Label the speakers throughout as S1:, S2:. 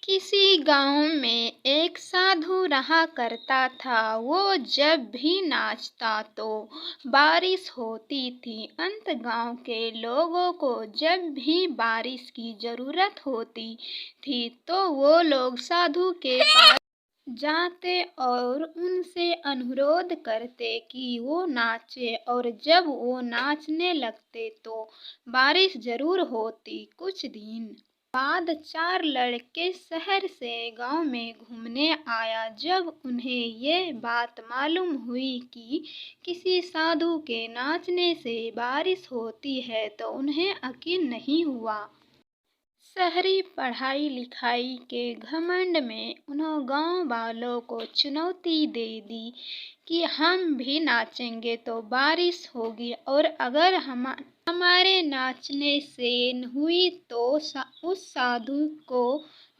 S1: किसी गांव में एक साधु रहा करता था। वो जब भी नाचता तो बारिश होती थी। अंत गांव के लोगों को जब भी बारिश की जरूरत होती थी तो वो लोग साधु के पास जाते और उनसे अनुरोध करते कि वो नाचे, और जब वो नाचने लगते तो बारिश जरूर होती। कुछ दिन बाद चार लड़के शहर से गांव में घूमने आया। जब उन्हें ये बात मालूम हुई कि किसी साधु के नाचने से बारिश होती है तो उन्हें यकीन नहीं हुआ। शहरी पढ़ाई लिखाई के घमंड में उन्होंने गांव वालों को चुनौती दे दी कि हम भी नाचेंगे तो बारिश होगी, और अगर हमारे नाचने से हुई तो उस साधु को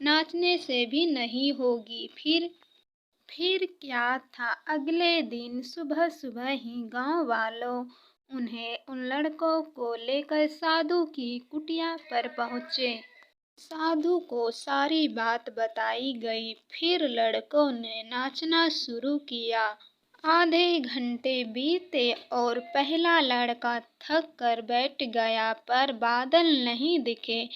S1: नाचने से भी नहीं होगी। फिर क्या था, अगले दिन सुबह सुबह ही गांव वालों उन लड़कों को लेकर साधु की कुटिया पर पहुंचे। साधु को सारी बात बताई गई। फिर लड़कों ने नाचना शुरू किया। आधे घंटे बीते और पहला लड़का थक कर बैठ गया, पर बादल नहीं दिखे।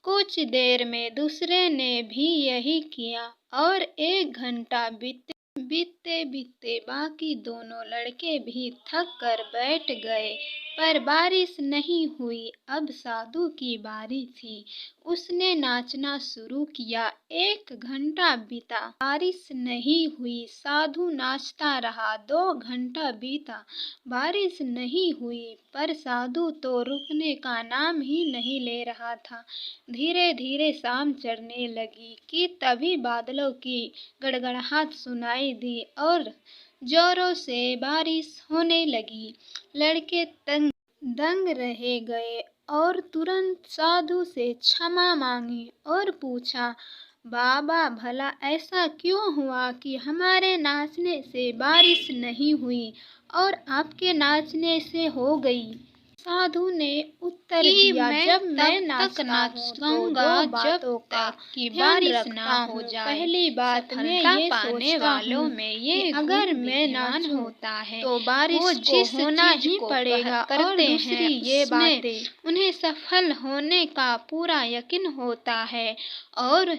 S1: कुछ देर में दूसरे ने भी यही किया और एक घंटा बीतते बीतते बाकी दोनों लड़के भी थक कर बैठ गए, पर बारिश नहीं हुई। अब साधु की बारी थी। उसने नाचना शुरू किया। एक घंटा बीता, बारिश नहीं हुई। साधु नाचता रहा। 2 घंटा बीता, बारिश नहीं हुई, पर साधु तो रुकने का नाम ही नहीं ले रहा था। धीरे धीरे शाम चढ़ने लगी कि तभी बादलों की गड़गड़ाहट सुनाई दी और जोरों से बारिश होने लगी। लड़के दंग रह गए और तुरंत साधु से क्षमा मांगी और पूछा, बाबा भला ऐसा क्यों हुआ कि हमारे नाचने से बारिश नहीं हुई और आपके नाचने से हो गई? साधु ने उत्तर दिया, जब मैं नाचूंगा जब तक कि बारिश ना हो जाए। पहली बात मैं ये पाने वालों में ये अगर मैं नाच होता है तो बारिश को होना ही पड़ेगा, और दूसरी ये बातें उन्हें सफल होने का पूरा यकीन होता है और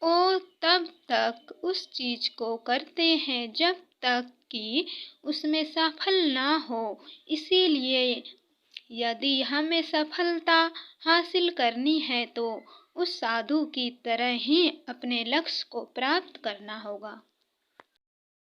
S1: वो तब तक उस चीज को करते हैं जब तक कि उसमें सफल ना हो। इसीलिए यदि हमें सफलता हासिल करनी है तो उस साधु की तरह ही अपने लक्ष्य को प्राप्त करना होगा।